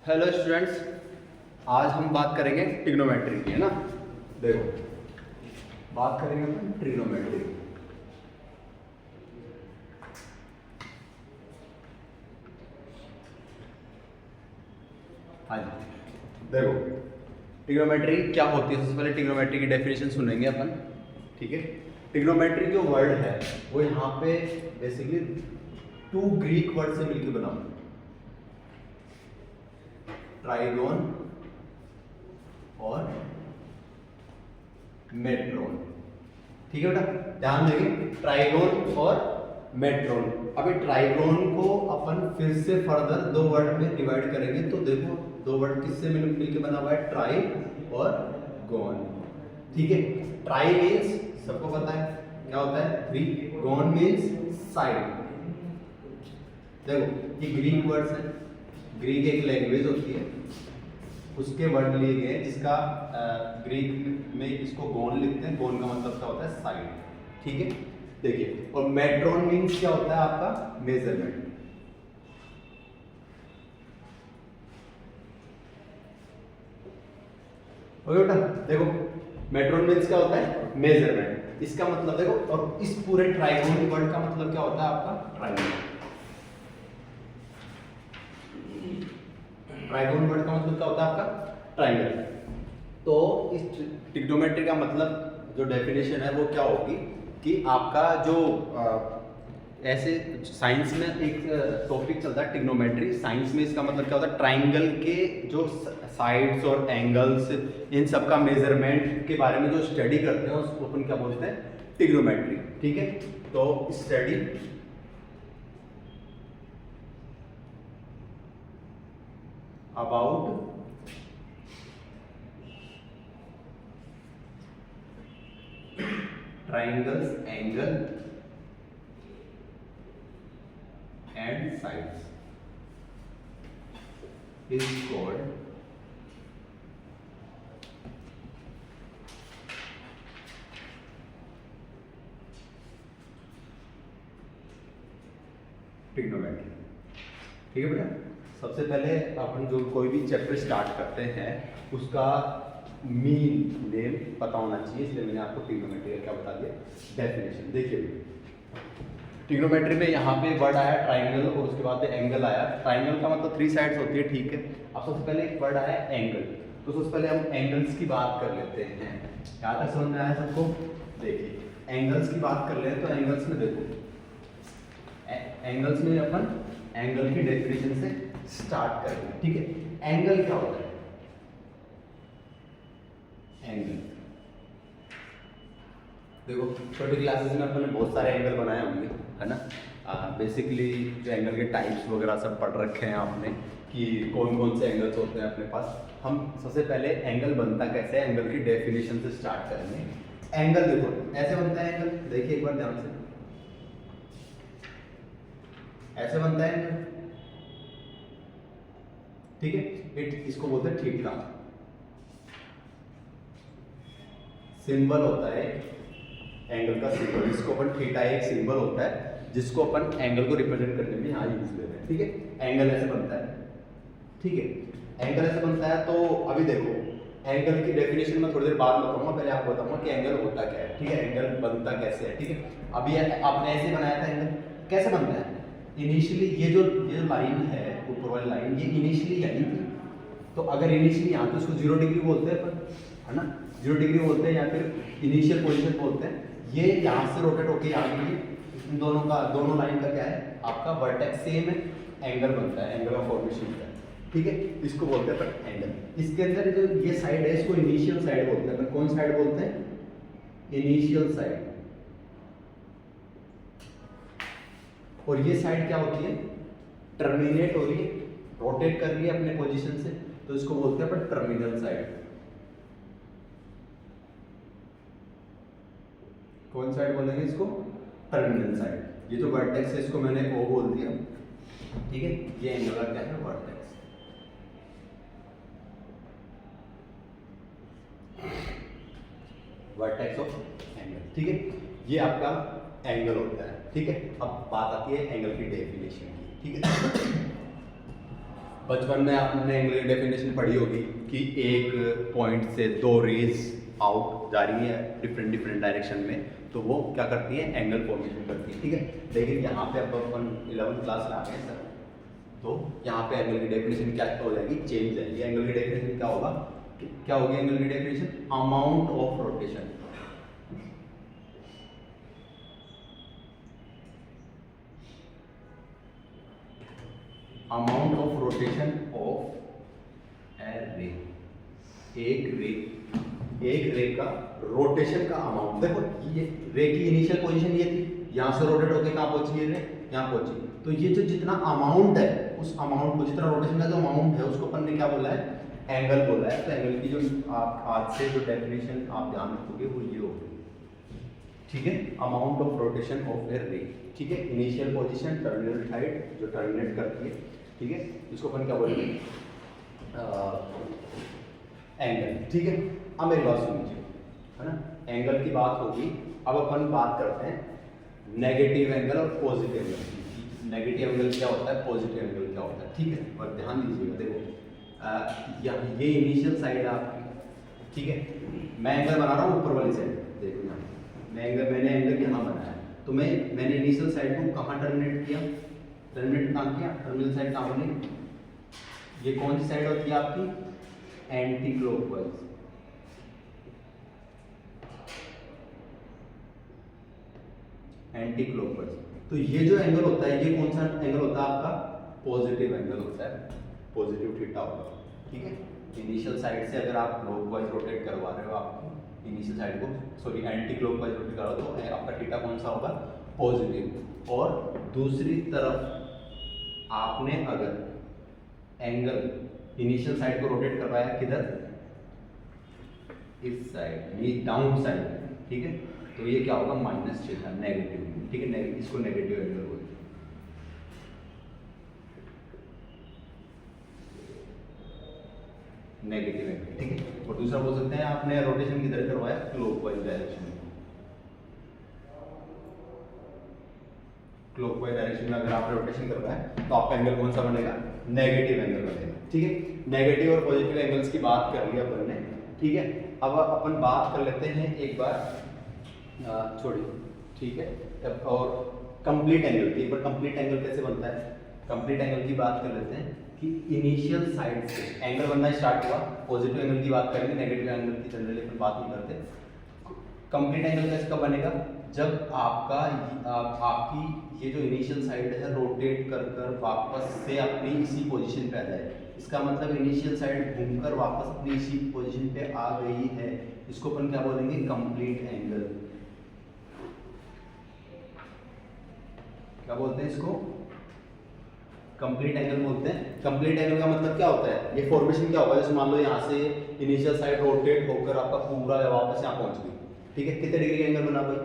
Hello students, आज हम बात करेंगे ट्रिग्नोमेट्री की, है ना। देखो, बात करेंगे अपन ट्रिग्नोमेट्री। हाँ जी, देखो ट्रिग्नोमेट्री क्या होती है। सबसे पहले ट्रिग्नोमेट्री की डेफिनेशन सुनेंगे अपन, ठीक है। ट्रिग्नोमेट्री जो वर्ड है वो यहाँ पे बेसिकली टू ग्रीक वर्ड से मिलकर बना हुआ है, ट्राइगोन और मेट्रोन। ठीक है बेटा, ध्यान देंगे, ट्राइगोन और मेट्रोन। अभी ट्राइगोन को अपन फिर से फर्दर दो वर्ड में डिवाइड करेंगे, तो देखो दो वर्ड किससे मिलकर बना हुआ है, ट्राई और गोन। ठीक है, ट्राई मीन्स सबको पता है क्या होता है, थ्री। गोन मीन्स साइड। देखो ये ग्रीक वर्ड्स है, ग्रीक एक लैंग्वेज होती है, उसके वर्ड लिए गए जिसका ग्रीक में इसको गोन लिखते हैं। गोन का मतलब क्या होता है, साइड। ठीक है, देखिए, और मेट्रोन मीन्स क्या होता है आपका, मेजरमेंट। ओके बेटा, देखो मेट्रोन मीन्स क्या होता है, मेजरमेंट। इसका मतलब देखो, और इस पूरे ट्राइगोन वर्ड का मतलब क्या होता है आपका, ट्राइगोन। ट्राइगोन वर्ड का मतलब क्या होता है आपका, ट्राइंगल। तो इस ट्रिग्नोमेट्री का मतलब जो डेफिनेशन है वो क्या होगी कि आपका जो ऐसे साइंस में एक टॉपिक चलता है ट्रिग्नोमेट्री। साइंस में इसका मतलब क्या होता है, ट्राइंगल के जो साइड्स और एंगल्स, इन सब का मेजरमेंट के बारे में जो स्टडी करते हैं उसको अपन क्या बोलते हैं, ट्रिग्नोमेट्री। ठीक है, तो study about triangles, angle and sides is called trigonometry. ठीक है बेटा, सबसे पहले अपन जो कोई भी चैप्टर स्टार्ट करते हैं उसका मीन नेम पता होना चाहिए, इसलिए मैंने आपको ट्रिग्नोमेट्री का क्या बता दिया, डेफिनेशन। देखिए ट्रिग्नोमेट्री में यहाँ पे वर्ड आया ट्राइंगल और उसके बाद एंगल आया। ट्राइंगल का मतलब थ्री साइड्स होती है, ठीक है। अब सबसे पहले एक वर्ड आया एंगल, तो सबसे पहले हम एंगल्स की बात कर लेते हैं। क्या तक समझ में आया सबको? देखिए एंगल्स की बात कर ले तो एंगल्स में देखो, एंगल्स में अपन एंगल की डेफिनेशन से स्टार्ट करेंगे। ठीक है, एंगल क्या होता है, एंगल देखो छोटी क्लासेस में अपन ने बहुत सारे एंगल बनाए होंगे, है ना। बेसिकली जो एंगल के टाइप्स वगैरह सब पढ़ रखे हैं आपने कि कौन कौन से एंगल्स होते हैं अपने पास। हम सबसे पहले एंगल बनता कैसे है, एंगल की डेफिनेशन से स्टार्ट करेंगे। एंगल देखो ऐसे बनता है एंगल, देखिए एक बार ध्यान से, ऐसे बनता है एंगल। ठीक है, इसको बोलते हैं थीटा। सिंबल होता है एंगल का सिंबल, जिसको अपन थीटा, एक सिंबल होता है जिसको अपन एंगल को रिप्रेजेंट करने में यहाँ यूज लेते हैं। ठीक है, एंगल ऐसे बनता है। ठीक है, एंगल ऐसे बनता है। तो अभी देखो एंगल की डेफिनेशन में थोड़ी देर बाद बताऊंगा, पहले आपको बताऊंगा कि एंगल होता क्या है। ठीक है, एंगल बनता कैसे है। ठीक है, अभी आपने ऐसे बनाया था एंगल, कैसे बनता है, इनिशियली ये जो लाइन है ऊपर वाली लाइन, ये इनिशियली यहीं थी। तो अगर इनिशियली यहाँ तो इसको 0 डिग्री बोलते हैं अपन, है ना, 0 डिग्री बोलते हैं या फिर इनिशियल पोजीशन बोलते हैं। ये यहाँ से रोटेट होके यहाँ की, इन दोनों लाइन का क्या है आपका वर्टेक्स सेम है, एंगल बनता है, एंगल ऑफ फॉर्मेशन होता है। ठीक है, इसको बोलते हैं एंगल। इसके अंदर जो ये साइड है इसको इनिशियल साइड बोलते हैं। कौन साइड बोलते हैं, इनिशियल साइड। और ये साइड क्या होती है, टर्मिनेट हो रही है, रोटेट कर रही है अपने पोजीशन से, तो इसको बोलते हैं अपन टर्मिनल साइड। कौन साइड बोलेंगे इसको, टर्मिनल साइड। ये जो वर्टेक्स है इसको मैंने ओ बोल दिया। ठीक है, ये एंगल का क्या है, वर्टेक्स। Vertex of angle. ठीक है, ये आपका एंगल होता है। ठीक है, अब बात आती है एंगल की डेफिनेशन की। ठीक है, बचपन में आपने एंगल की डेफिनेशन पढ़ी होगी कि एक पॉइंट से दो रेज आउट जा रही है डिफरेंट डिफरेंट डायरेक्शन में, तो वो क्या करती है, एंगल फॉर्मेशन करती है, ठीक है। लेकिन यहाँ पे अब अपन 11th क्लास में आ गए सर, तो यहाँ पे एंगल की डेफिनेशन क्या हो जाएगी, चेंज जाएगी। एंगल की डेफिनेशन क्या होगा, क्या होगी एंगल की definition, amount of rotation, amount of rotation of a ray, एक रे का रोटेशन का अमाउंट। देखो ये रे की इनिशियल पोजीशन ये थी, यहाँ से रोटेट होकर कहाँ पहुंची, ये रे यहाँ पहुंची, तो ये जो जितना अमाउंट है उस अमाउंट को, जितना रोटेशन का जो अमाउंट है उसको अपन ने क्या बोला है, एंगल बोला है। तो एंगल की जो आप आज से जो डेफिनेशन आप ध्यान रखोगे वो ये होगी, ठीक है, amount of rotation of a रे, ठीक है। इनिशियल पोजीशन, टर्मिनल हाइट जो टर्मिनेट करती है, ठीक है, इसको अपन क्या बोलेंगे, एंगल, ठीक है। अब मेरी बात सुनिए, है ना, एंगल की बात होगी। अब अपन बात करते हैं नेगेटिव एंगल और पॉजिटिव एंगल। नेगेटिव एंगल क्या होता है, पॉजिटिव एंगल क्या होता है, ठीक है। और ध्यान दीजिएगा, देखो ये इनिशियल साइड है आपकी, ठीक है, मैं एंगल बना रहा हूँ ऊपर वाली साइड, देखो यहाँ मैंने एंगल यहाँ बनाया, तो मैंने इनिशियल साइड को कहाँ टर्मिनेट किया, टर्मिनेट कहाँ किया, टर्मिनल साइड कहाँ बनी, ये कौन सी साइड होती है आपकी, एंटी क्लॉकवाइज, एंटी क्लॉकवाइज। तो ये जो एंगल होता है, ये कौन सा एंगल होता है आपका, पॉजिटिव एंगल होता है, पॉजिटिव थीटा होगा, ठीक है। इनिशियल साइड से अगर आप क्लॉकवाइज रोटेट करवा रहे हो, आपको इनिशियल साइड को, सॉरी एंटी क्लॉकवाइज रोटेट करा तो आपका थीटा कौन सा होगा, पॉजिटिव। और दूसरी तरफ आपने अगर एंगल इनिशियल साइड को रोटेट करवाया किधर, इस साइड, ये डाउन साइड, ठीक है, तो ये क्या होगा, माइनस थीटा, नेगेटिव, ठीक है, इसको नेगेटिव एंगल बोलते हैं। नेगेटिव एंगल, ठीक है। और दूसरा बोल सकते हैं आपने रोटेशन किधर करवाया, क्लॉकवाइज डायरेक्शन में, क्लॉकवाइज डायरेक्शन में अगर आपने रोटेशन करवाया तो आपका एंगल कौन सा बनेगा, नेगेटिव एंगल बनेगा, ठीक है। नेगेटिव और पॉजिटिव एंगल्स की बात कर लिया अपन ने, ठीक है। अब अपन बात कर लेते हैं एक बार, छोड़िए, ठीक है, और कंप्लीट एंगल की। एक बार कंप्लीट एंगल कैसे बनता है, कंप्लीट एंगल की बात कर लेते हैं कि इनिशियल साइड से एंगल बनना स्टार्ट हुआ, पॉजिटिव एंगल की बात करेंगे, नेगेटिव एंगल की जनरली अपन बात नहीं करते। कंप्लीट एंगल कैसे कब बनेगा, जब आपकी ये जो इनिशियल साइड है रोटेट कर कर वापस से अपनी इसी पोजीशन पे आ जाए। इसका मतलब इनिशियल साइड घूमकर वापस अपनी इसी पोजीशन पे आ गई है, इसको अपन क्या बोलेंगे, कंप्लीट एंगल। क्या बोलते हैं इसको, कंप्लीट एंगल बोलते हैं। कंप्लीट एंगल का मतलब क्या होता है, ये फॉर्मेशन क्या होगा, जैसे मान लो यहाँ से इनिशियल साइड रोटेट होकर आपका पूरा वापस यहाँ पहुंच गई, ठीक है, कितने डिग्री का एंगल बना भाई,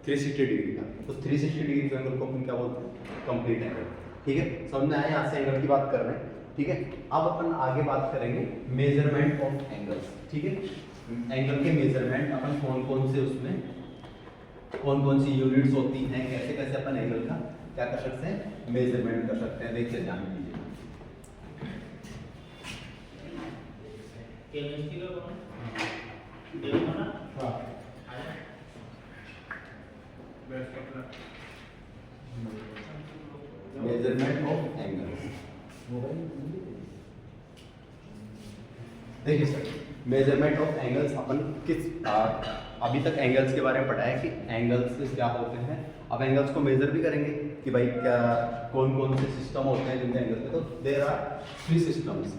360 डिग्री का। तो 360 डिग्री के एंगल को अपन क्या बोलते हैं, कंप्लीट एंगल, ठीक है। समझ में आया, यहाँ से एंगल की बात कर रहे हैं, ठीक है। अब अपन आगे बात करेंगे मेजरमेंट ऑफ एंगल्स, ठीक है। एंगल के मेजरमेंट अपन कौन कौन से, उसमें कौन कौन सी यूनिट्स होती हैं, कैसे कैसे अपन एंगल का क्या कर सकते हैं, मेजरमेंट कर सकते हैं, देखिए ध्यान दीजिए। मेजरमेंट ऑफ एंगल्स, देखिए सर, मेजरमेंट ऑफ एंगल्स अपन अभी तक एंगल्स के बारे में पढ़ा है कि एंगल्स क्या होते हैं। अब एंगल्स को मेजर भी करेंगे कि भाई क्या कौन कौन से सिस्टम होते हैं जिनके एंगल पे, तो there are 3 systems.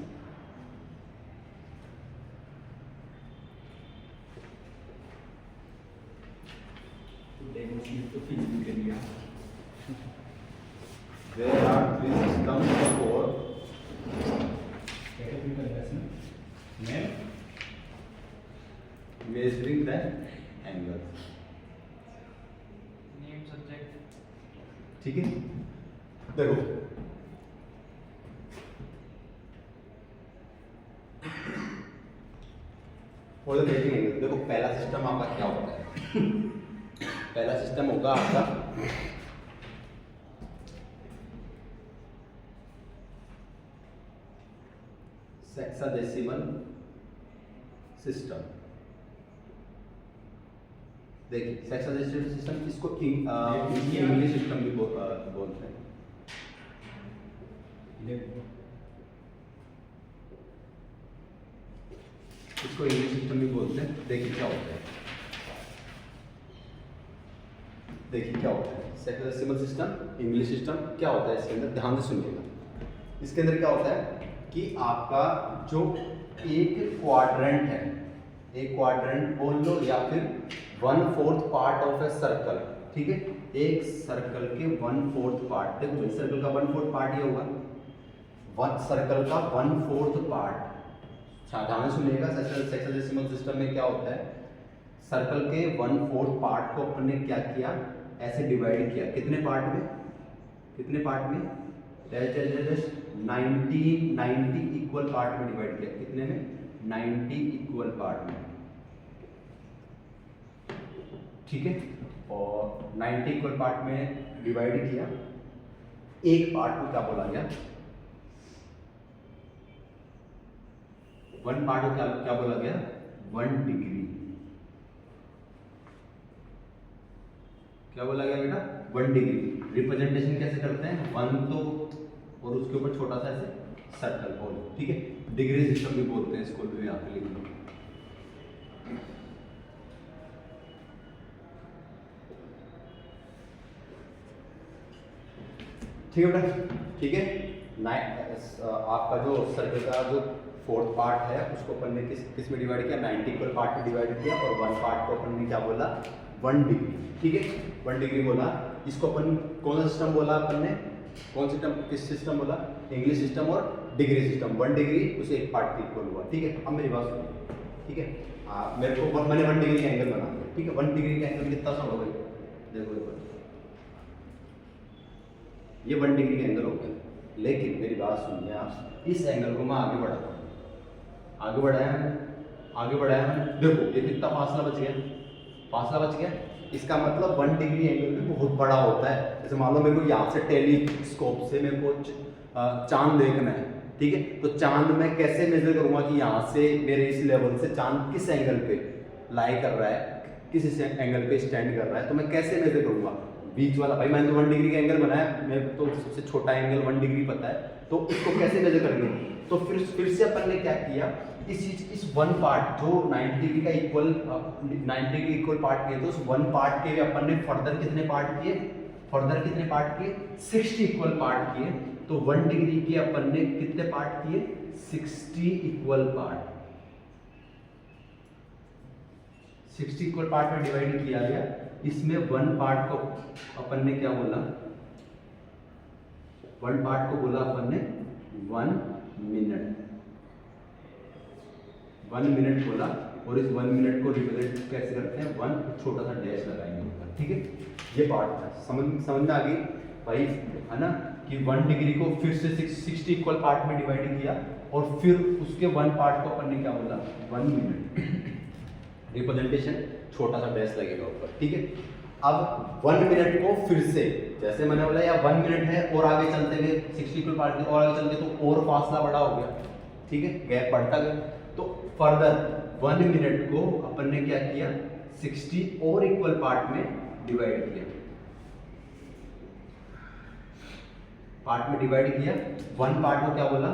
There are 3 systems for measuring the angles, ठीक है। देखो फॉर द मेजरिंग एंगल, देखो पहला सिस्टम आपका क्या होता है, पहला सिस्टम होगा आपका हेक्साडेसिमल सिस्टम। देखिए हेक्साडेसिमल सिस्टम इसको इंग्लिश सिस्टम भी बोलते हैं। इसको इंग्लिश सिस्टम भी बोलते हैं। देखिए क्या होता है, देखिए क्या होता है हेक्साडेसिमल सिस्टम, इंग्लिश सिस्टम क्या होता है इसके अंदर, ध्यान से सुनिएगा। इसके अंदर क्या होता है कि आपका जो एक क्वाड्रेंट है, एक क्वाड्रेंट बोल लो या फिर 1/4 पार्ट ऑफ ए सर्कल, ठीक है, एक सर्कल के 1/4 पार्ट, देखो भाई सर्कल का 1/4 पार्ट ये होगा, सर्कल का 1/4 पार्ट। ध्यान से सुनिएगा, हेक्साडेसिमल सिस्टम में क्या होता है, सर्कल के 1/4 पार्ट को अपन ने क्या किया, ऐसे डिवाइड किया, कितने पार्ट में, कितने पार्ट में, 90 इक्वल पार्ट में डिवाइड किया, कितने में, 90 इक्वल पार्ट में, ठीक है। और 90 इक्वल पार्ट में डिवाइड किया, एक पार्ट को क्या बोला गया, वन पार्ट को क्या बोला गया, 1 डिग्री, क्या बोला गया बेटा, 1 डिग्री। रिप्रेजेंटेशन कैसे करते हैं, 1 तो और उसके ऊपर छोटा सा ऐसे सर्कल होल, ठीक है, डिग्री सिस्टम भी बोलते हैं इसको, भी यहाँ पे लिख लो। ठीक है बेटा, ठीक है। आपका जो सर्कल का जो 4th पार्ट है उसको अपन ने किस में डिवाइड किया, 90 इक्वल पार्ट में डिवाइड किया, और 1 पार्ट को अपन ने क्या बोला, 1 डिग्री, ठीक है, 1 डिग्री बोला। इसको अपन कौन सा सिस्टम बोला, अपन ने कौन सिस्टम, किस सिस्टम बोला, इंग्लिश सिस्टम और डिग्री सिस्टम। 1 डिग्री उसे एक पार्ट के इक्वल हुआ, ठीक है। अब मेरी बात सुनिए, ठीक है, मेरे को मैंने 1 डिग्री का एंगल बना दिया, ठीक है, 1 डिग्री का एंगल कितना सा होगा, देखो देखो ये 1 डिग्री का एंगल हो गया। लेकिन मेरी बात सुनिए आप, इस एंगल को मैं आगे बढ़ाता हूँ, आगे बढ़ाया मैंने, आगे बढ़ाया मैंने, देखो ये कितना फासला बच गया, फासला बच गया। इसका मतलब 1 डिग्री एंगल भी बहुत बड़ा होता है। जैसे मान लो मेरे को यहाँ से टेलीस्कोप से मेरे को चांद देखना है, ठीक है, तो चांद मैं कैसे मेजर करूंगा कि यहाँ से मेरे इस लेवल से चांद किस एंगल पे लाई कर रहा है, किस एंगल पे स्टैंड कर रहा है, तो मैं कैसे मेजर करूंगा, बीच वाला। भाई मैंने तो 1 डिग्री का एंगल बनाया, मेरे को तो सबसे छोटा एंगल 1 डिग्री पता है, तो इसको कैसे मेजर करेंगे। तो फिर से अपन ने क्या किया, इस 1 पार्ट जो 90 डिग्री का इक्वल 90 डिग्री इक्वल पार्ट किए, तो उस 1 पार्ट के अपन ने फर्दर कितने पार्ट किए, फर्दर कितने पार्ट किए, 60 इक्वल पार्ट किए। तो 1 डिग्री के अपन ने कितने पार्ट किए, 60 इक्वल पार्ट, 60 इक्वल पार्ट में डिवाइड किया गया। इसमें 1 पार्ट को अपन ने क्या बोला, 1 पार्ट को बोला अपन ने 1 मिनट, 1 मिनट बोला, और इस 1 मिनट को रिप्रेजेंट कैसे करते हैं, 1 छोटा सा डैश लगाएंगे ऊपर, ठीक है। ये पार्ट था, समझ में आ गई भाई, है ना, कि 1 डिग्री को फिर से 60 इक्वल पार्ट में डिवाइड किया, और फिर उसके 1 पार्ट को अपन ने क्या बोला, 1 मिनट, रिप्रेजेंटेशन छोटा सा डैश लगेगा ऊपर, ठीक है। अब 1 मिनट को फिर से जैसे मैंने बोला या 1 मिनट है, और आगे चलते गए 60 इक्वल पार्ट में, और आगे चलते तो और फासला बड़ा हो गया, ठीक है, गैप बढ़ता गया। तो फर्दर 1 मिनट को अपन ने क्या किया, 60 और इक्वल पार्ट में डिवाइड किया, पार्ट में डिवाइड किया। 1 पार्ट को क्या बोला,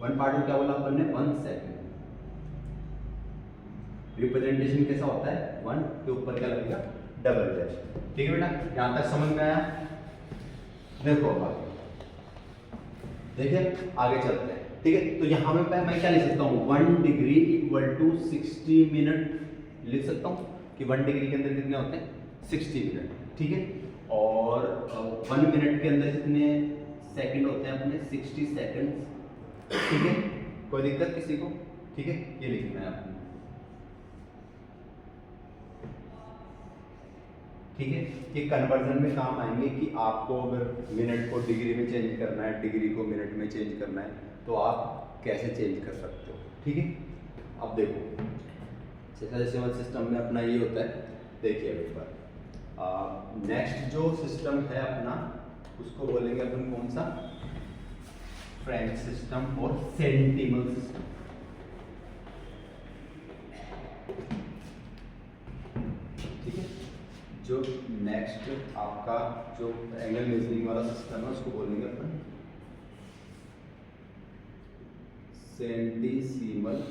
1 पार्ट को क्या बोला अपन ने, 1 सेकंड। रिप्रेजेंटेशन कैसा होता है, 1 के ऊपर क्या लगेगा, डबल डैश, ठीक है बेटा, यहां तक समझ में आया। देखो आगे देखिए, आगे चलते हैं, ठीक है। तो यहां में मैं क्या लिख सकता हूँ, 1 डिग्री इक्वल टू 60 मिनट लिख सकता हूँ, कि 1 डिग्री के अंदर कितने होते हैं, 60 मिनट, ठीक है। और 1 मिनट के अंदर कितने सेकंड होते हैं अपने, 60 सेकंड, ठीक है, कोई दिक्कत किसी को, ठीक है, ये लिखना है आपने, ठीक है। ये कन्वर्जन में काम आएंगे कि आपको अगर मिनट को डिग्री में चेंज करना है, डिग्री को मिनट में चेंज करना है, तो आप कैसे चेंज कर सकते हो, ठीक है। अब देखो हेक्साडेसिमल सिस्टम में अपना ये होता है, देखिए एक बार नेक्स्ट जो सिस्टम है अपना, उसको बोलेंगे अपन कौन सा, फ्रेंच सिस्टम और सेंटिनल सिस्टम। ठीक है, जो नेक्स्ट आपका जो एंगल मेजरिंग वाला सिस्टम है उसको बोलेंगे अपन सेंटिसिमल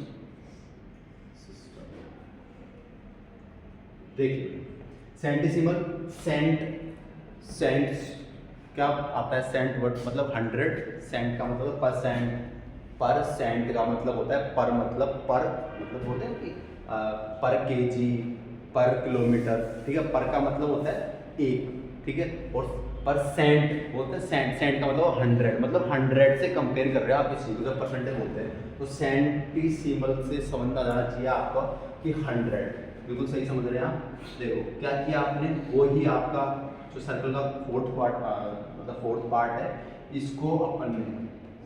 सिस्टम। देखिए सेंटिसिमल, सेंट क्या आता है? सेंट वर्ड मतलब 100, सेंट का मतलब पर सेंट का मतलब होता है पर मतलब बोलते हैं कि पर केजी, पर किलोमीटर। ठीक है, पर का मतलब होता है एक। ठीक है, और पर सेंट बोलते हैं, सेंट का मतलब 100, मतलब 100 से कंपेयर कर रहे हो आप किसी को, परसेंटेज बोलते हैं। तो सेंटिसिमल से समझ आ जाना चाहिए आपको कि 100, बिल्कुल सही समझ रहे हैं आप। देखो क्या किया आपने, वो ही आपका जो सर्कल का फोर्थ पार्ट है, इसको अपन ने,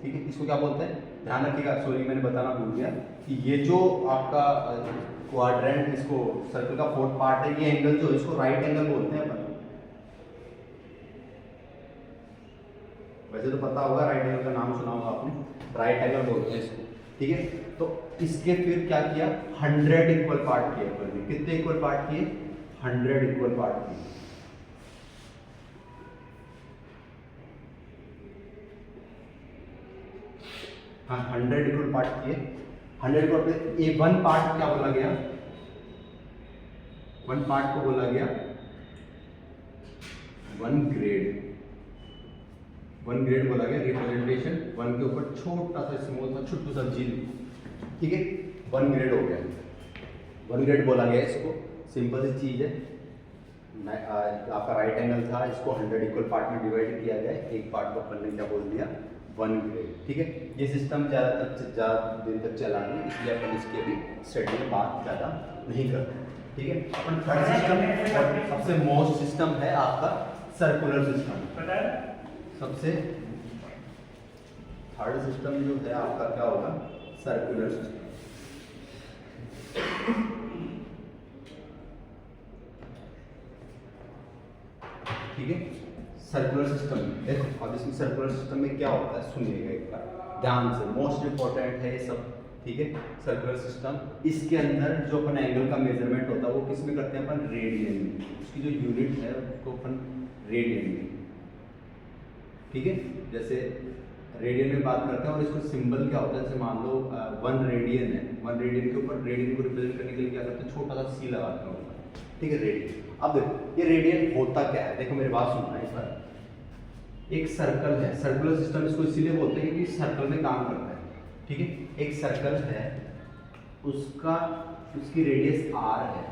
ठीक है, इसको क्या बोलते हैं, ध्यान रखिएगा। सॉरी मैंने बताना भूल गया कि ये जो आपका क्वाड्रेंट, इसको सर्कल का फोर्थ पार्ट है, ये एंगल जो इसको राइट एंगल बोलते हैं अपन। वैसे तो पता होगा, राइट एंगल का नाम सुना होगा आपने, राइट एंगल बोलते हैं इसको। ठीक है, तो इसके फिर क्या किया, 100 इक्वल पार्ट किए अपन ने। कितने इक्वल पार्ट किए? 100 इक्वल पार्ट किए। हाँ, 100 इक्वल पार्ट किए। 100 इक्वल पे ए वन पार्ट क्या बोला गया? वन पार्ट को बोला गया वन ग्रेड। वन ग्रेड बोला गया, रिप्रेजेंटेशन वन के ऊपर छोटा सा स्मॉल सा छोटू सा जीरो। ठीक है, वन ग्रेड हो गया, वन ग्रेड बोला गया इसको। सिंपल सी चीज है, आपका राइट एंगल था, इसको 100 इक्वल पार्ट में डिवाइड किया गया। एक पार्ट को अपन ने क्या बोल दिया, वन ग्रेड। ठीक है, ये सिस्टम ज़्यादा दिन तक चला नहीं, इसलिए अपन इसके भी स्टडी में बात ज़्यादा नहीं करते। ठीक है, अपन थर्ड सिस्टम, सबसे मोस्ट सिस्टम है आपका सर्कुलर सिस्टम। सबसे थर्ड सिस्टम जो है आपका क्या होगा, सर्कुलर सिस्टम। ठीक है, सर्कुलर सिस्टम देखो, अब इसमें सर्कुलर सिस्टम में क्या होता है सुनिएगा एक बार ध्यान से, मोस्ट इंपॉर्टेंट है ये सब। ठीक है, सर्कुलर सिस्टम, इसके अंदर जो अपन एंगल का मेजरमेंट होता है वो किस में करते हैं अपन, रेडियन में। उसकी जो यूनिट है उसको अपन रेडियन में। ठीक है, जैसे रेडियन में बात करते हैं, और इसको सिंबल क्या होता है, जैसे मान लो 1 रेडियन है, 1 रेडियन के ऊपर रेडियन को रिप्रेजेंट करने के लिए क्या करते हैं, छोटा सा सी लगाते हैं। ठीक है, रेडियन। अब देखो ये रेडियन होता क्या है, देखो मेरी बात सुनना है इस बार। एक सर्कल है, सर्कुलर सिस्टम इसको इसीलिए बोलते हैं क्योंकि सर्कल में काम करता है। ठीक है, एक सर्कल है, उसकी रेडियस r है।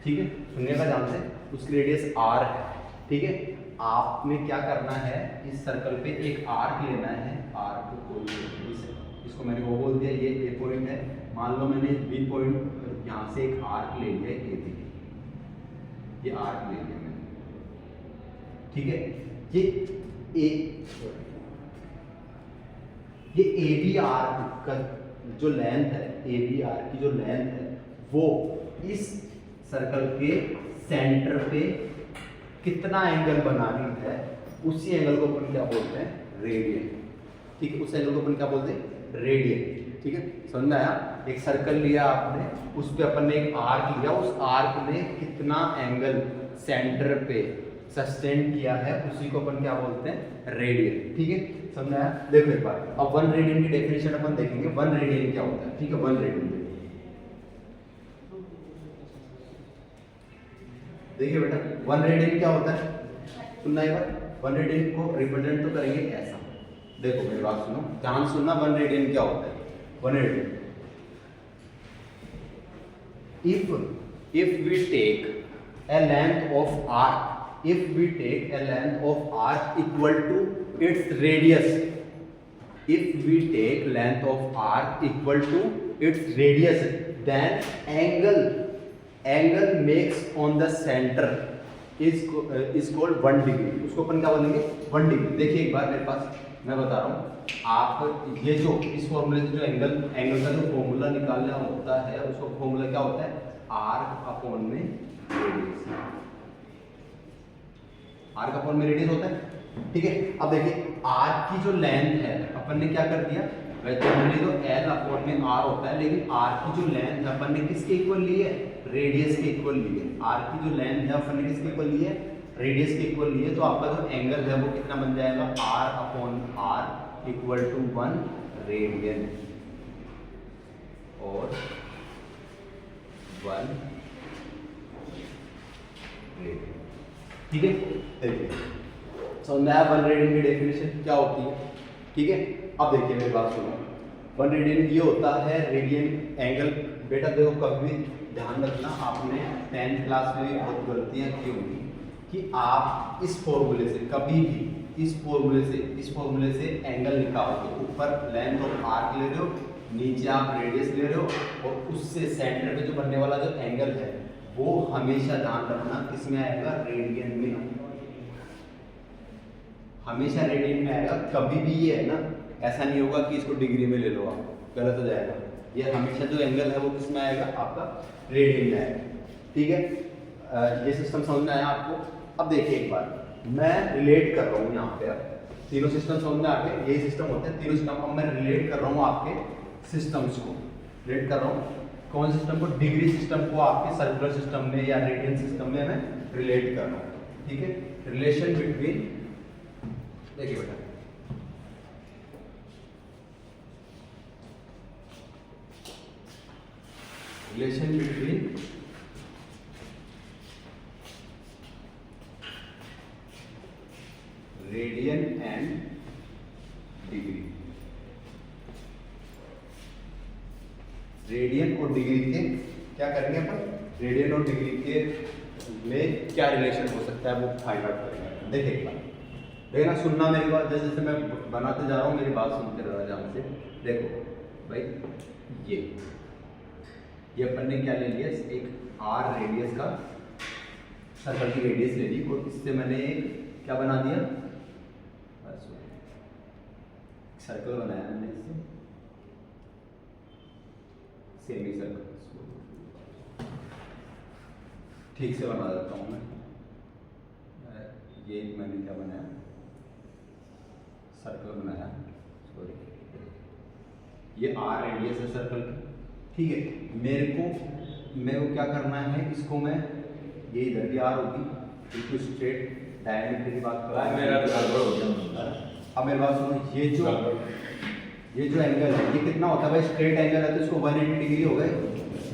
ठीक है, सुनिएगा ध्यान से, उसकी रेडियस r है। ठीक है, आपने क्या करना है, इस सर्कल पे एक आर्क लेना है, आर्क को इसको मैंने वो बोल दिया, ये ए पॉइंट है। मान लो मैंने बी पॉइंट यहाँ से एक आर्क ले लिया, ये आर्क ले लिया मैंने। ठीक है, ये ए बी आर्क का जो लेंथ है, ए बी आर्क की जो लेंथ है, वो इस सर्कल के सेंटर पे कितना एंगल बना रही है, उसी एंगल को अपन क्या बोलते हैं, रेडियन। ठीक है, उस एंगल को अपन क्या बोलते हैं, रेडियन। ठीक है, समझ में आया। एक सर्कल लिया आपने, उस पे अपन ने एक आर्क लिया, उस आर्क ने कितना एंगल सेंटर पे सस्टेन किया है, उसी को अपन क्या बोलते हैं, रेडियन। ठीक है, समझ में आया। देखो एक बार, अब 1 रेडियन की डेफिनेशन अपन देखेंगे। 1 रेडियन क्या होता है, ठीक है, 1 रेडियन देखिए बेटा, 1 रेडियन क्या होता है, सुनना एक बार। 1 रेडियन को रिप्रेजेंट तो करेंगे ऐसा, देखो मेरी बात सुनो, ध्यान सुनना। 1 रेडियन क्या होता है, 1 radian, if we take a length of arc, if we take a length of arc equal to its radius, if we take length of arc equal to its radius, then angle makes on the center is called 1 degree। उसको अपन क्या बोलेंगे, 1 degree. देखिए एक बार मेरे पास, मैं बता रहा हूँ आप, ये जो इस फॉर्मूले से जो एंगल का जो फॉर्मूला निकालना होता है, उसका फॉर्मूला क्या होता है, आर्क अपॉन में रेडियस। आर्क अपॉन में रेडियस होता है। ठीक है। अब देखिए आर्क की जो लेंथ है अपन ने क्या कर दिया, जनरली तो एल अपॉन में आर होता है, लेकिन आर्क की जो लेंथ है अपन ने किसके इक्वल ली है, रेडियस के इक्वल ली है। आर्क की जो लेंथ है अपन ने किसके इक्वल ली है, रेडियस के इक्वल ली है। तो आपका जो एंगल है वो कितना बन जाएगा, R upon R equal to 1 radian और 1 रेडियन। ठीक है, देखिए समझ में आया 1 रेडियन की डेफिनेशन क्या होती है। ठीक है, अब देखिए मेरी बात सुनो, 1 रेडियन ये होता है रेडियन एंगल। बेटा देखो कभी भी ध्यान रखना, आपने 10th क्लास में भी बहुत गलतियां की होंगी कि आप इस फॉर्मूले से कभी भी इस फॉर्मूले से एंगल निकालोगे, ऊपर लेंथ और आर्क ले रहे हो, नीचे आप रेडियस ले रहे हो, और उससे सेंटर पे जो बनने वाला जो एंगल है वो हमेशा ध्यान रखना किसमें आएगा, रेडियन में, हमेशा रेडियन में आएगा। कभी भी ये है ना, ऐसा नहीं होगा कि इसको डिग्री में ले लो आप, गलत हो जाएगा। ये हमेशा जो एंगल है वो किस में आएगा, आपका रेडियन में आएगा। ठीक है, ये सिस्टम समझ में आया आपको। अब देखिए एक बार मैं रिलेट कर रहा हूँ यहाँ पे, अब तीनों सिस्टम समझ में आ गए, यही सिस्टम होते हैं तीनों सिस्टम। अब मैं रिलेट कर रहा हूँ आपके सिस्टम्स को, रिलेट कर रहा हूँ कौन सिस्टम को, डिग्री सिस्टम को आपके सर्कुलर सिस्टम में या रेडियन सिस्टम में मैं रिलेट कर रहा हूँ। ठीक है, रिलेशन बिटवीन, देखिए बेटा relation between radian and degree, radian और डिग्री के क्या करेंगे अपन, रेडियन और डिग्री के में क्या रिलेशन हो सकता है वो फाइंड आउट करेंगे। देखिए एक बार देखना, सुनना मेरी बात, जैसे जैसे मैं बनाते जा रहा हूँ मेरी बात सुनते रहना ध्यान से। देखो भाई ये अपन ने क्या ले लिया, एक आर रेडियस का सर्कल की रेडियस ले ली, और इससे मैंने एक क्या बना दिया, सर्कल बनाया मैंने इससे, सेमी सर्कल, ठीक से बना देता हूँ मैं। ये मैंने क्या बनाया, सर्कल बनाया, सॉरी ये आर रेडियस है सर्कल की। ठीक है, मेरे को क्या करना है, इसको मैं ये इधर की आर होगी बिल्कुल स्ट्रेट डायमीटर की बात कर रहा है, मेरा गड़बड़ हो गया। अब मेरी बात सुनो, ये जो एंगल है ये कितना होता है भाई, स्ट्रेट एंगल है तो इसको 180 डिग्री हो गए।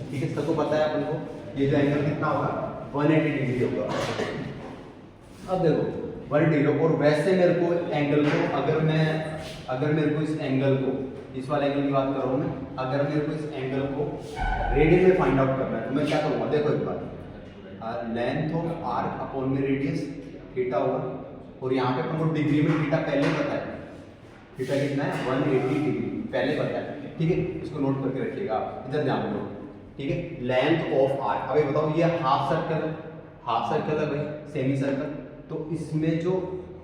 ठीक है, सबको पता है अपन को ये जो एंगल कितना होगा, 180 डिग्री होगा। अब देखो 180 डिग्री, और वैसे मेरे को एंगल को अगर मेरे को इस एंगल को, इस वाले एंगल की बात कर रहा हूँ मैं, अगर मेरे को इस एंगल को रेडियन में फाइंड आउट करना है तो मैं क्या करूँगा, देखो एक बार लेंथ ऑफ आर्क अपॉन में रेडियस थीटा होगा, और यहाँ पे अपन को डिग्री में थीटा पहले पता है, थीटा कितना है 180 डिग्री पहले पता है। ठीक है, इसको नोट करके रखिएगा आप, इधर ध्यान दो। ठीक है, लेंथ ऑफ आर्क, अभी बताओ ये हाफ सर्कल है भाई, सेमी सर्कल, तो इसमें जो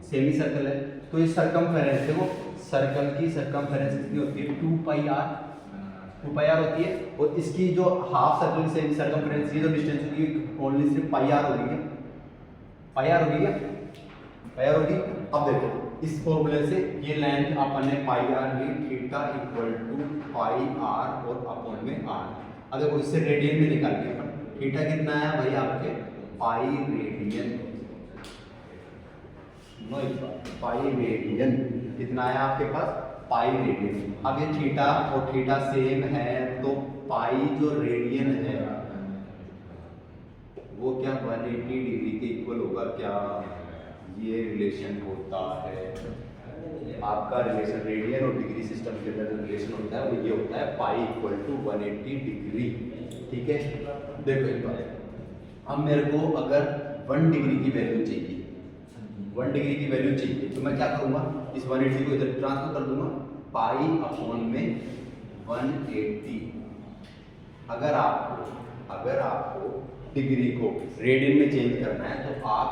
सेमी सर्कल है तो ये सरकमफेरेंस, देखो सर्कल की सरकमफेरेंस कितनी होती है, 2 पाई आर होती है, और इसकी जो हाफ सर्कल की सरकमफेरेंस की जो डिस्टेंस होगी ओनली सिर्फ पाई आर होगी क्या, पाई आर होगी। अब देखो इस फॉर्मूले से ये लेंथ अपन ने पाई आर ली, theta equal to pi r और अपॉन में आर। अब देखो इससे रेडियन में निकालिए अपन, थीटा कितना है भाई आपके, पाई रेडियन, पाई रेडियन कितना है आपके पास, पाई रेडियन। अब ये थीटा और थीटा सेम है तो पाई जो रेडियन है वो क्या 180 डिग्री के इक्वल होगा क्या, ये रिलेशन होता है आपका, रिलेशन रेडियन और डिग्री सिस्टम के अंदर जो रिलेशन होता है वो ये होता है पाई इक्वल टू 180 डिग्री। ठीक है, देखो एक बार, अब मेरे को अगर 1 डिग्री की वैल्यू चाहिए, 1 डिग्री की वैल्यू चाहिए तो मैं क्या करूँगा, इस 180 को इधर ट्रांसफर कर दूंगा, पाई अपॉन में 180। अगर आपको डिग्री को रेडियन में चेंज करना है तो आप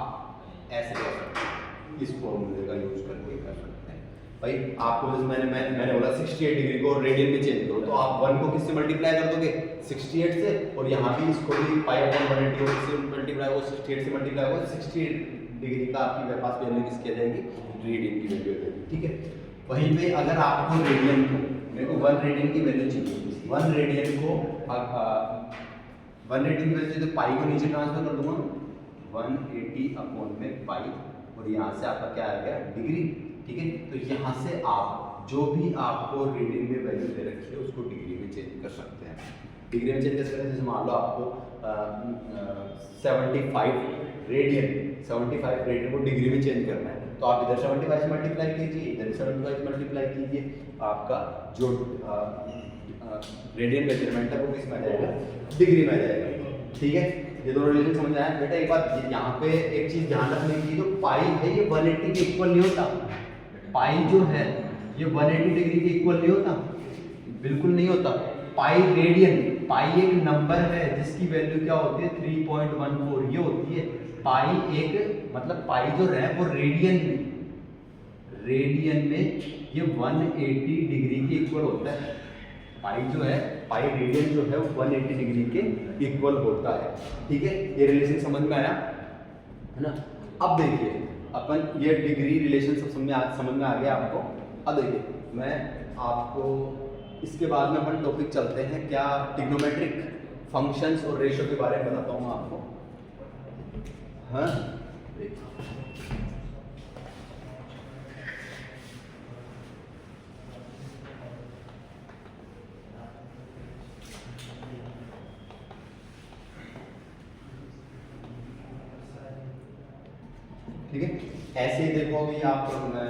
ऐसे कर सकते हैं, इस फॉर्मूले का यूज करके कर सकते हैं। भाई आपको जैसे मैंने बोला 68 डिग्री को रेडियन में चेंज करो, तो आप 1 को किससे मल्टीप्लाई कर दोगे, 68 से, और यहाँ भी इसको भी पाई अपॉन 180 से मल्टीप्लाई हो, 68 से मल्टीप्लाई हो, 60 डिग्री का आपके पास वैल्यू किसकी आ जाएगी, रेडियन की वैल्यू आ जाएगी। ठीक है, वहीं पे अगर आपको रेडियन को, मेरे को 1 रेडियन की वैल्यू चाहिए, 1 रेडियन को 1 रेडियन की वैल्यू चाहिए तो पाई को नीचे ट्रांसफर कर दूंगा 180/पाई, और यहाँ से आपका क्या आ गया, डिग्री। ठीक है, तो यहाँ से आप जो भी आपको रेडियन में वैल्यू दे रखी है उसको डिग्री में चेंज कर सकते हैं। डिग्री में चेंज कर सकते हैं, जैसे मान लो आपको 75 रेडियन को डिग्री में चेंज करना है, तो आप इधर 75 से मल्टीप्लाई कीजिए, इधर 75 से मल्टीप्लाई कीजिए, आपका जो रेडियन मेजरमेंट है वो किस में आ जाएगा, डिग्री में आ जाएगा। ठीक है, ये दोनों रिलेशन समझ आया बेटा। एक बात यहाँ पे एक चीज ध्यान रखने की, तो पाई है ये 180 के इक्वल नहीं होता, पाई जो है ये 180 डिग्री के इक्वल नहीं होता, बिल्कुल नहीं होता। पाई रेडियन, पाई एक नंबर है जिसकी वैल्यू क्या होती है 3.14 ये होती है। पाई एक मतलब पाई जो है वो रेडियन में ये 180 डिग्री के इक्वल होता है। पाई जो है, पाई रेडियन जो है वो 180 डिग्री के इक्वल होता है। ठीक है, ये रिलेशन समझ में आया है ना। अब देखिए अपन ये डिग्री रिलेशन सब समझ में आ गया आपको। अब देखिए मैं आपको इसके बाद में अपन टॉपिक चलते हैं क्या, ट्रिग्नोमेट्रिक फंक्शंस और रेशियो के बारे में बताता हूँ आपको। हाँ ठीक है, ऐसे ही देखो अभी आप, मैं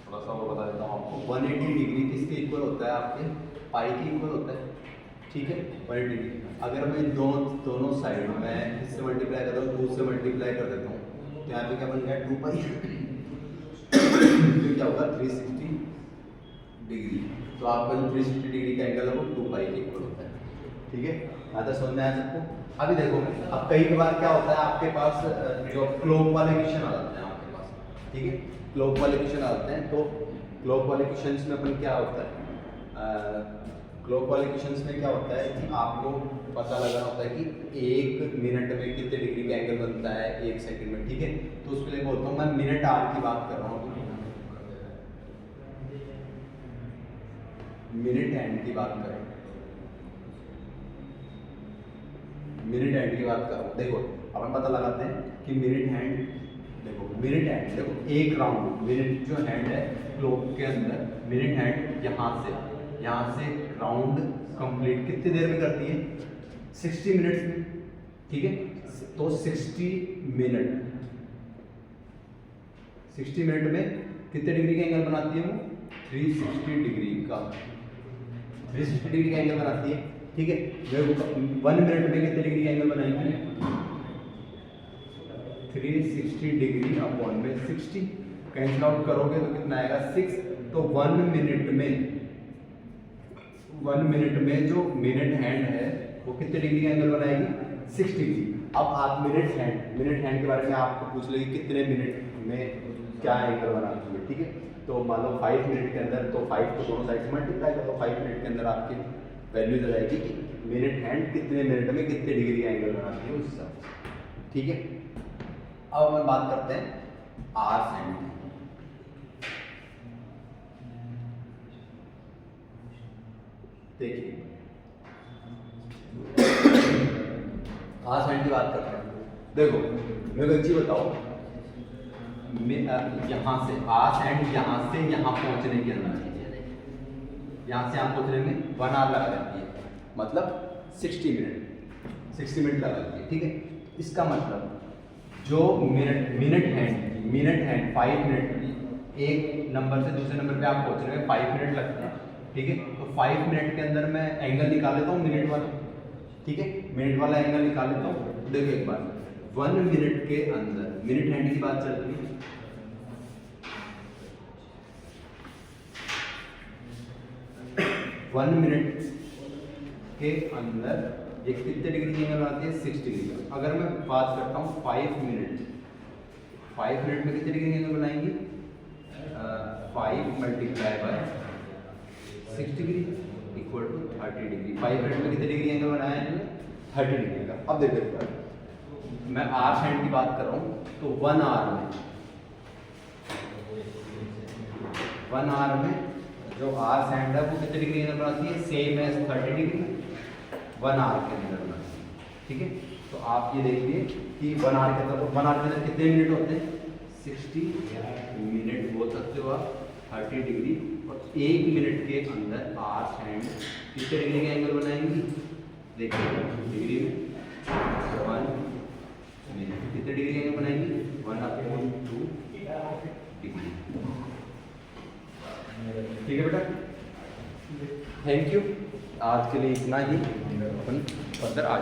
थोड़ा सा और बता देता हूँ आपको। 180 डिग्री किसके इक्वल होता है, आपके पाई के इक्वल होता है। ठीक है, 180 डिग्री अगर मैं दोनों साइड में इससे मल्टीप्लाई करता हूँ, 2 से मल्टीप्लाई कर देता हूँ, तो यहाँ पे क्या बन गया 2 पाई तो क्या होगा 360 डिग्री। तो आपका जो 360 डिग्री का एंगल है वो 2 पाई के इक्वल होता है। ठीक है, यहाँ तक समझ में आया सबको। अभी देखो, अब कई बार क्या होता है आपके पास जो क्लोक वाले क्वेश्चन आ जाते हैं आपके पास। ठीक है, क्लोक वाले क्वेश्चन आते हैं, तो क्लोक वाले क्वेश्चंस में अपन क्या होता है, क्लोक वाले क्वेश्चंस में क्या होता है कि आपको पता लगाना होता है कि 1 मिनट में कितने डिग्री का एंगल बनता है 1 सेकंड में। ठीक है, तो उसके लिए बोलता हूँ मैं मिनट आर की बात कर रहा हूँ, मिनट हैंड की बात कर रहा हूँ, मिनट हैंड की बात कर रहा हूँ। देखो अपन पता लगाते हैं कि मिनट हैंड, देखो मिनट हैंड, देखो एक राउंड मिनट जो हैंड है क्लॉक के अंदर, मिनट हैंड यहाँ से राउंड कंप्लीट कितनी देर में करती है 60 मिनट्स में। ठीक है, तो 60 मिनट में कितने डिग्री का एंगल बनाती है वो 360 डिग्री का, 360 डिग्री का एंगल बनाती है। ठीक है, 1 मिनट में कितने डिग्री का एंगल बनाएंगे 360 डिग्री अपॉन में 60, कैंसिल आउट करोगे तो कितना आएगा 6। तो 1 मिनट में जो मिनट हैंड है वो कितने डिग्री का एंगल बनाएगी 60 डिग्री। अब आप मिनट हैंड के बारे में आपको पूछ लेंगे कितने मिनट में क्या एंगल बनाती है। ठीक है, तो मान लो 5 मिनट के अंदर, तो 5 को दोनों साइड से मल्टीप्लाई करो, 5 मिनट के अंदर आपकी वैल्यू आ जाएगी कि मिनट हैंड कितने मिनट में कितने डिग्री का एंगल बनाती है उस हिसाब से। ठीक है, अब हम बात करते हैं आर हैंड की। देखिए आर हैंड की बात करते हैं। देखो मेरे को एक चीज बताओ, यहाँ से आर हैंड यहाँ से यहाँ पहुंचने के अंदर, यहाँ से यहाँ पहुंचने में 1 आवर लगा रहती है, मतलब 60 मिनट लगा रहती है। ठीक है, इसका मतलब जो मिनट हैंड 5 मिनट, एक नंबर से दूसरे नंबर पे आप पहुंचने में 5 मिनट लगते हैं। ठीक है, तो 5 मिनट के अंदर मैं एंगल निकाल लेता हूँ मिनट वाला। ठीक है, मिनट वाला एंगल निकाल लेता हूँ। देखो एक बार 1 मिनट के अंदर, मिनट हैंड की बात चल रही है, 1 मिनट के अंदर ये कितने डिग्री की एंगल बनाती है 60 डिग्री का। अगर मैं बात करता हूँ 5 मिनट में कितने डिग्री एंगल बनाएंगे 5 multiply by 6 degree equal to 30 degree. 5 minute में कितने डिग्री एंगल बनाया है 30 डिग्री का। अब देखो एक बार मैं आर सैंड की बात कर रहा हूँ, तो 1 आवर में जो आर सैंड है वो कितने डिग्री एंगल बनाती है, सेम एज 30 डिग्री 1 आवर के अंदर बनाती है। ठीक है, तो आप ये देखिए कि 1 आवर के अंदर, 1 आवर के अंदर कितने मिनट होते हैं, 60 मिनट बोल सकते हो आप, 30 डिग्री, और 1 मिनट के अंदर आर सैंड कितने डिग्री के एंगल बनाएंगी, देखिए डिग्री में 1 मिनट कितने डिग्री एंगल बनाएंगी, 1/2 डिग्री। ठीक है बेटा, थैंक यू। आज के लिए इतना ही, अपन फर्दर आगे